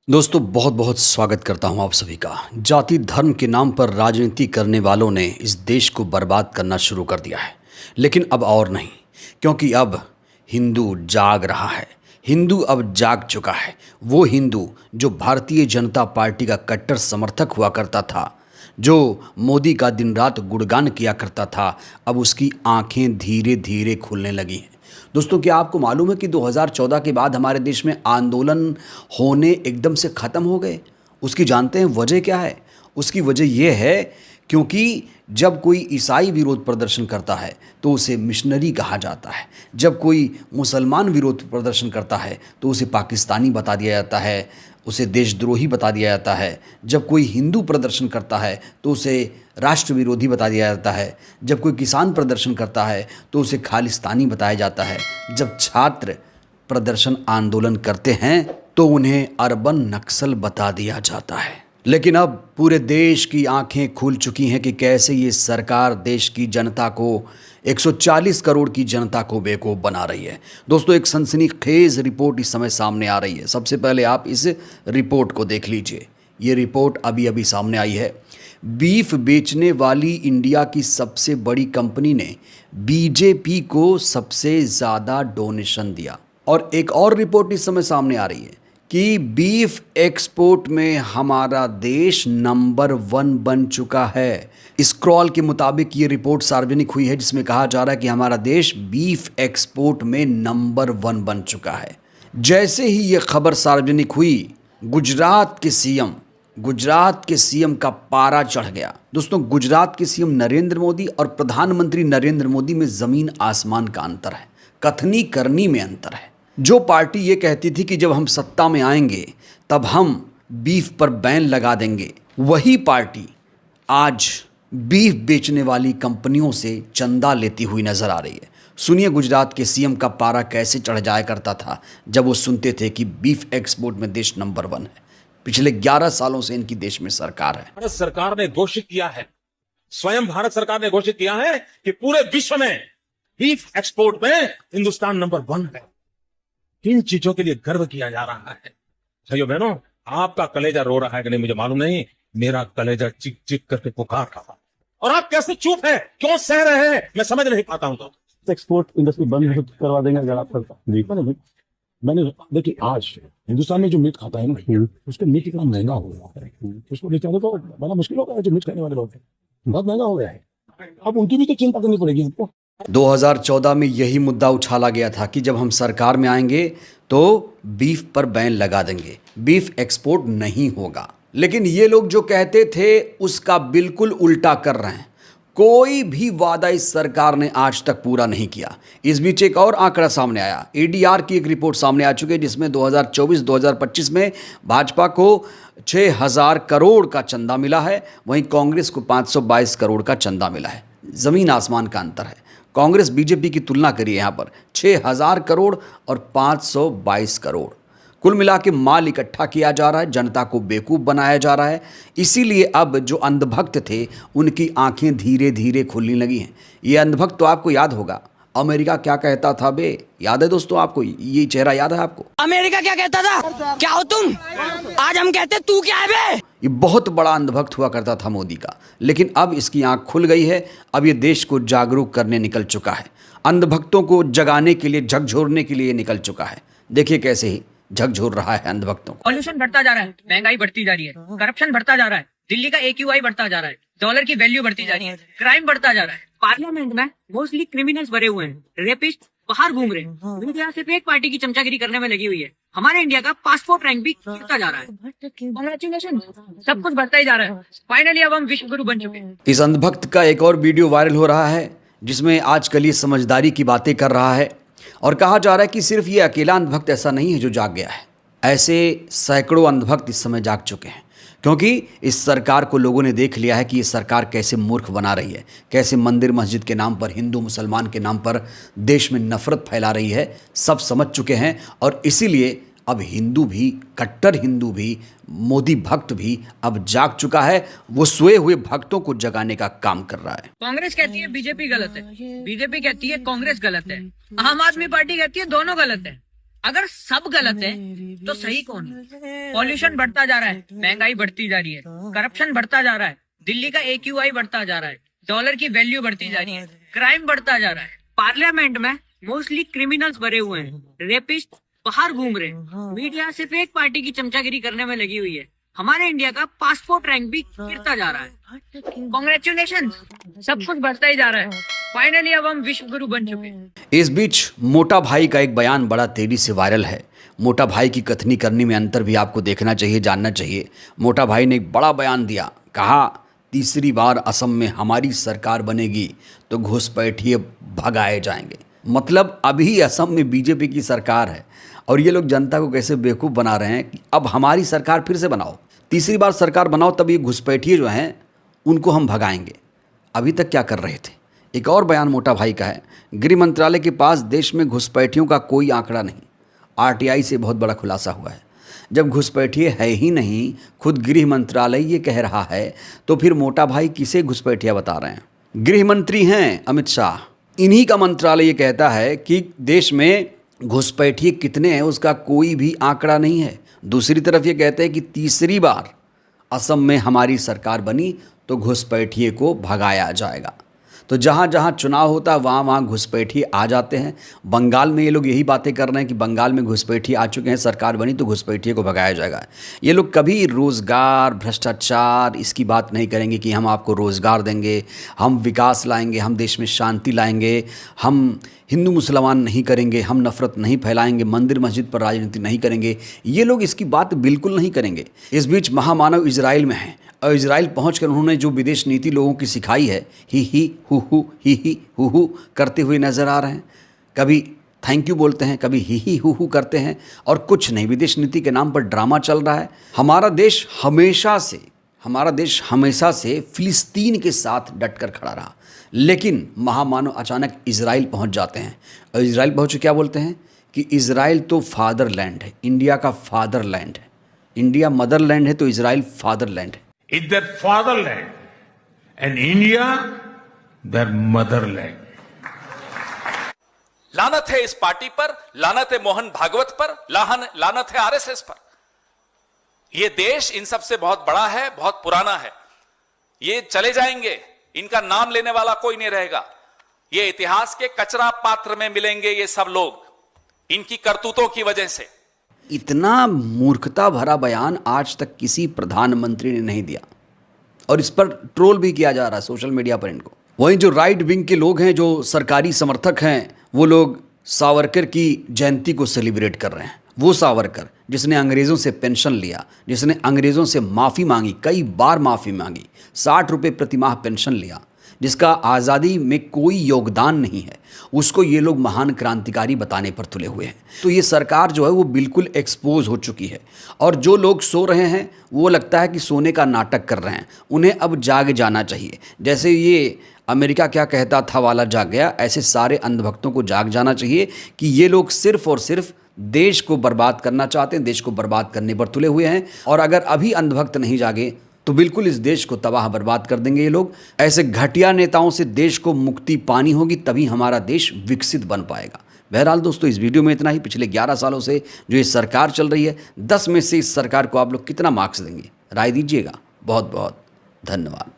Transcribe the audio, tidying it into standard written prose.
दोस्तों बहुत बहुत स्वागत करता हूं आप सभी का। जाति धर्म के नाम पर राजनीति करने वालों ने इस देश को बर्बाद करना शुरू कर दिया है, लेकिन अब और नहीं, क्योंकि अब हिंदू जाग रहा है। हिंदू अब जाग चुका है। वो हिंदू जो भारतीय जनता पार्टी का कट्टर समर्थक हुआ करता था, जो मोदी का दिन रात गुणगान किया करता था, अब उसकी आंखें धीरे धीरे खुलने लगी हैं। दोस्तों, क्या आपको मालूम है कि 2014 के बाद हमारे देश में आंदोलन होने एकदम से ख़त्म हो गए? उसकी जानते हैं वजह क्या है? उसकी वजह यह है क्योंकि जब कोई ईसाई विरोध प्रदर्शन करता है तो उसे मिशनरी कहा जाता है। जब कोई मुसलमान विरोध प्रदर्शन करता है तो उसे पाकिस्तानी बता दिया जाता है, उसे देशद्रोही बता दिया जाता है। जब कोई हिंदू प्रदर्शन करता है तो उसे राष्ट्र विरोधी बता दिया जाता है। जब कोई किसान प्रदर्शन करता है तो उसे खालिस्तानी बताया जाता है। जब छात्र प्रदर्शन आंदोलन करते हैं तो उन्हें अर्बन नक्सल बता दिया जाता है। लेकिन अब पूरे देश की आंखें खुल चुकी हैं कि कैसे ये सरकार देश की जनता को 140 करोड़ की जनता को बेवकूफ़ बना रही है। दोस्तों, एक सनसनीखेज रिपोर्ट इस समय सामने आ रही है। सबसे पहले आप इस रिपोर्ट को देख लीजिए। ये रिपोर्ट अभी अभी सामने आई है। बीफ बेचने वाली इंडिया की सबसे बड़ी कंपनी ने बीजेपी को सबसे ज़्यादा डोनेशन दिया। और एक और रिपोर्ट इस समय सामने आ रही है कि बीफ एक्सपोर्ट में हमारा देश नंबर 1 बन चुका है। स्क्रॉल के मुताबिक ये रिपोर्ट सार्वजनिक हुई है, जिसमें कहा जा रहा है कि हमारा देश बीफ एक्सपोर्ट में नंबर 1 बन चुका है। जैसे ही ये खबर सार्वजनिक हुई, गुजरात के सीएम का पारा चढ़ गया। दोस्तों, गुजरात के सीएम नरेंद्र मोदी और प्रधानमंत्री नरेंद्र मोदी में ज़मीन आसमान का अंतर है, कथनी करनी में अंतर है। जो पार्टी ये कहती थी कि जब हम सत्ता में आएंगे तब हम बीफ पर बैन लगा देंगे, वही पार्टी आज बीफ बेचने वाली कंपनियों से चंदा लेती हुई नजर आ रही है। सुनिए गुजरात के सीएम का पारा कैसे चढ़ जाया करता था जब वो सुनते थे कि बीफ एक्सपोर्ट में देश नंबर 1 है। पिछले 11 सालों से इनकी देश में सरकार है। भारत सरकार ने घोषित किया है, स्वयं भारत सरकार ने घोषित किया है कि पूरे विश्व में बीफ एक्सपोर्ट में हिंदुस्तान नंबर 1 है। किन चीजों के लिए गर्व किया जा रहा है? भाइयों बहनों, आपका कलेजा रो रहा है कि नहीं मुझे मालूम नहीं, मेरा कलेजा चिक चिक करके पुकार रहा है। और आप कैसे चुप है, क्यों सह रहे हैं, मैं समझ नहीं पाता हूं। तो एक्सपोर्ट इंडस्ट्री बंद करवा देंगे अगर आप सरकार। मैंने देखिए, आज हिंदुस्तान में जो मीट खाता है ना, उसका मीट इतना महंगा हो गया है, उसको बेचने तो बड़ा मुश्किल हो गया है। जो मीट खाने वाले लोग हैं, बहुत महंगा हो गया है। अब उनकी भी तो चिंता करनी पड़ेगी हमको। 2014 में यही मुद्दा उछाला गया था कि जब हम सरकार में आएंगे तो बीफ पर बैन लगा देंगे, बीफ एक्सपोर्ट नहीं होगा। लेकिन ये लोग जो कहते थे उसका बिल्कुल उल्टा कर रहे हैं। कोई भी वादा इस सरकार ने आज तक पूरा नहीं किया। इस बीच एक और आंकड़ा सामने आया। एडीआर की एक रिपोर्ट सामने आ चुकी है, जिसमें 2024-2025 में भाजपा को 6000 करोड़ का चंदा मिला है, वहीं कांग्रेस को 522 करोड़ का चंदा मिला है। ज़मीन आसमान का अंतर है। कांग्रेस बीजेपी की तुलना करिए, यहाँ पर 6000 करोड़ और 522 करोड़। कुल मिला के माल इकट्ठा किया जा रहा है, जनता को बेवकूफ़ बनाया जा रहा है। इसीलिए अब जो अंधभक्त थे उनकी आंखें धीरे धीरे खुलने लगी हैं। ये अंधभक्त तो आपको याद होगा, अमेरिका क्या कहता था बे, याद है दोस्तों आपको? ये चेहरा याद है आपको? अमेरिका क्या कहता था, क्या हो तुम? आज हम कहते तू क्या है बे? ये बहुत बड़ा अंधभक्त हुआ करता था मोदी का, लेकिन अब इसकी आंख खुल गई है। अब ये देश को जागरूक करने निकल चुका है, अंधभक्तों को जगाने के लिए, झकझोरने के लिए निकल चुका है। देखिए कैसे ही झकझोर रहा है अंधभक्तों को। पॉल्यूशन बढ़ता जा रहा है, महंगाई बढ़ती जा रही है, करप्शन बढ़ता जा रहा है, दिल्ली का AQI बढ़ता जा रहा है, डॉलर की वैल्यू बढ़ती जा रही है, क्राइम बढ़ता जा रहा है। पार्लियामेंट में मोस्टली क्रिमिनल्स भरे हुए हैं, रेपिस्ट बाहर घूम रहे हैं। इंडिया सिर्फ एक पार्टी की चमचागिरी करने में लगी हुई है। हमारे इंडिया का पासपोर्ट रैंक भी बढ़ता जा रहा है। कांग्रेचुलेशन, सब कुछ बढ़ता ही जा रहा है। फाइनली अब हम विश्व गुरु बन चुके हैं। इस अंधभक्त का एक और वीडियो वायरल हो रहा है, जिसमें आजकल ये समझदारी की बातें कर रहा है और कहा जा रहा है कि सिर्फ ये अकेला अंधभक्त ऐसा नहीं है जो जाग गया है। ऐसे सैकड़ों अंधभक्त इस समय जाग चुके हैं, क्योंकि इस सरकार को लोगों ने देख लिया है कि ये सरकार कैसे मूर्ख बना रही है, कैसे मंदिर मस्जिद के नाम पर, हिंदू मुसलमान के नाम पर देश में नफरत फैला रही है। सब समझ चुके हैं और इसीलिए अब हिंदू भी, कट्टर हिंदू भी, मोदी भक्त भी अब जाग चुका है। वो सोए हुए भक्तों को जगाने का काम कर रहा है। कांग्रेस कहती है बीजेपी गलत है, बीजेपी कहती है कांग्रेस गलत है, आम आदमी पार्टी कहती है दोनों गलत है। अगर सब गलत है तो सही कौन है? पॉल्यूशन बढ़ता जा रहा है, महंगाई बढ़ती जा रही है, करप्शन बढ़ता जा रहा है, दिल्ली का AQI बढ़ता जा रहा है, डॉलर की वैल्यू बढ़ती जा रही है, क्राइम बढ़ता जा रहा है, पार्लियामेंट में मोस्टली क्रिमिनल्स भरे हुए हैं, रेपिस्ट बाहर घूम रहे हैं, मीडिया सिर्फ एक पार्टी की चमचागिरी करने में लगी हुई है, हमारे इंडिया का पासपोर्ट रैंक भी गिरता जा रहा है। कॉन्ग्रेचुलेशन, सब कुछ बढ़ता ही जा रहा है, फाइनली अब हम विश्व गुरु बन चुके हैं। इस बीच मोटा भाई का एक बयान बड़ा तेजी से वायरल है। मोटा भाई की कथनी करनी में अंतर भी आपको देखना चाहिए, जानना चाहिए। मोटा भाई ने एक बड़ा बयान दिया, कहा तीसरी बार असम में हमारी सरकार बनेगी तो घुसपैठिए भगाए जाएंगे। मतलब अभी असम में बीजेपी की सरकार है और ये लोग जनता को कैसे बेवकूफ़ बना रहे हैं कि अब हमारी सरकार फिर से बनाओ, तीसरी बार सरकार बनाओ, तब ये घुसपैठिए जो हैं उनको हम भगाएंगे। अभी तक क्या कर रहे थे? एक और बयान मोटा भाई का है, गृह मंत्रालय के पास देश में घुसपैठियों का कोई आंकड़ा नहीं। RTI से बहुत बड़ा खुलासा हुआ है। जब घुसपैठिए है ही नहीं, खुद गृह मंत्रालय ये कह रहा है, तो फिर मोटा भाई किसे घुसपैठिया बता रहे हैं? गृह मंत्री हैं अमित शाह, इन्हीं का मंत्रालय ये कहता है कि देश में घुसपैठिए कितने हैं उसका कोई भी आंकड़ा नहीं है। दूसरी तरफ ये कहते हैं कि तीसरी बार असम में हमारी सरकार बनी तो घुसपैठिए को भगाया जाएगा। तो जहाँ जहाँ चुनाव होता है वहाँ वहाँ घुसपैठिए आ जाते हैं। बंगाल में ये लोग यही बातें कर रहे हैं कि बंगाल में घुसपैठिए आ चुके हैं, सरकार बनी तो घुसपैठिए को भगाया जाएगा। ये लोग कभी रोज़गार, भ्रष्टाचार इसकी बात नहीं करेंगे कि हम आपको रोज़गार देंगे, हम विकास लाएंगे, हम देश में शांति लाएंगे, हम हिंदू मुसलमान नहीं करेंगे, हम नफरत नहीं फैलाएंगे, मंदिर मस्जिद पर राजनीति नहीं करेंगे। ये लोग इसकी बात बिल्कुल नहीं करेंगे। इस बीच महामानव इजराइल में हैं और इजराइल पहुंचकर उन्होंने जो विदेश नीति लोगों की सिखाई है, ही हु करते हुए नजर आ रहे हैं। कभी थैंक यू बोलते हैं, कभी ही हु करते हैं और कुछ नहीं, विदेश नीति के नाम पर ड्रामा चल रहा है। हमारा देश हमेशा से फिलिस्तीन के साथ डटकर खड़ा रहा, लेकिन महामानव अचानक इजराइल पहुंच जाते हैं और इजराइल पहुंचे क्या बोलते हैं कि इजराइल तो फादरलैंड है, इंडिया का फादरलैंड है। इंडिया मदरलैंड है तो इजराइल फादरलैंड है। It's their fatherland and India their motherland. लानत है इस पार्टी पर, लानत है मोहन भागवत पर, लानत है RSS पर। ये देश इन सब से बहुत बड़ा है, बहुत पुराना है। ये चले जाएंगे, इनका नाम लेने वाला कोई नहीं रहेगा। ये इतिहास के कचरा पात्र में मिलेंगे ये सब लोग, इनकी करतूतों की वजह से। इतना मूर्खता भरा बयान आज तक किसी प्रधानमंत्री ने नहीं दिया और इस पर ट्रोल भी किया जा रहा है सोशल मीडिया पर इनको। वहीं जो राइट विंग के लोग हैं, जो सरकारी समर्थक हैं, वो लोग सावरकर की जयंती को सेलिब्रेट कर रहे हैं। वो सावरकर जिसने अंग्रेज़ों से पेंशन लिया, जिसने अंग्रेज़ों से माफ़ी मांगी, कई बार माफ़ी मांगी, 60 रुपये प्रतिमाह पेंशन लिया, जिसका आज़ादी में कोई योगदान नहीं है, उसको ये लोग महान क्रांतिकारी बताने पर तुले हुए हैं। तो ये सरकार जो है वो बिल्कुल एक्सपोज हो चुकी है और जो लोग सो रहे हैं वो लगता है कि सोने का नाटक कर रहे हैं। उन्हें अब जाग जाना चाहिए। जैसे ये अमेरिका क्या कहता था वाला जाग गया, ऐसे सारे अंधभक्तों को जाग जाना चाहिए कि ये लोग सिर्फ और सिर्फ देश को बर्बाद करना चाहते हैं, देश को बर्बाद करने पर तुले हुए हैं। और अगर अभी अंधभक्त नहीं जागे तो बिल्कुल इस देश को तबाह बर्बाद कर देंगे ये लोग। ऐसे घटिया नेताओं से देश को मुक्ति पानी होगी, तभी हमारा देश विकसित बन पाएगा। बहरहाल दोस्तों, इस वीडियो में इतना ही। पिछले 11 सालों से जो ये सरकार चल रही है, 10 में से इस सरकार को आप लोग कितना मार्क्स देंगे? राय दीजिएगा। बहुत बहुत धन्यवाद।